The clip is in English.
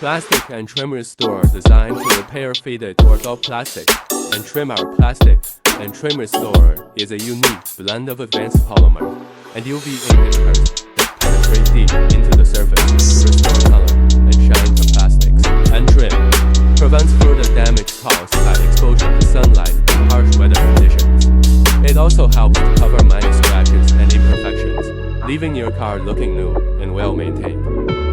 Plastic and trimmer store designed to repair faded or dull plastic and trim our plastic and trimmer store is a unique blend of advanced polymer and UV inhibitors that penetrate deep into the surface to restore color and shine to plastics and trim. Prevents further damage caused by exposure to sunlight and harsh weather conditions. It also helps to cover minor scratches and imperfections, leaving your car looking new and well maintained.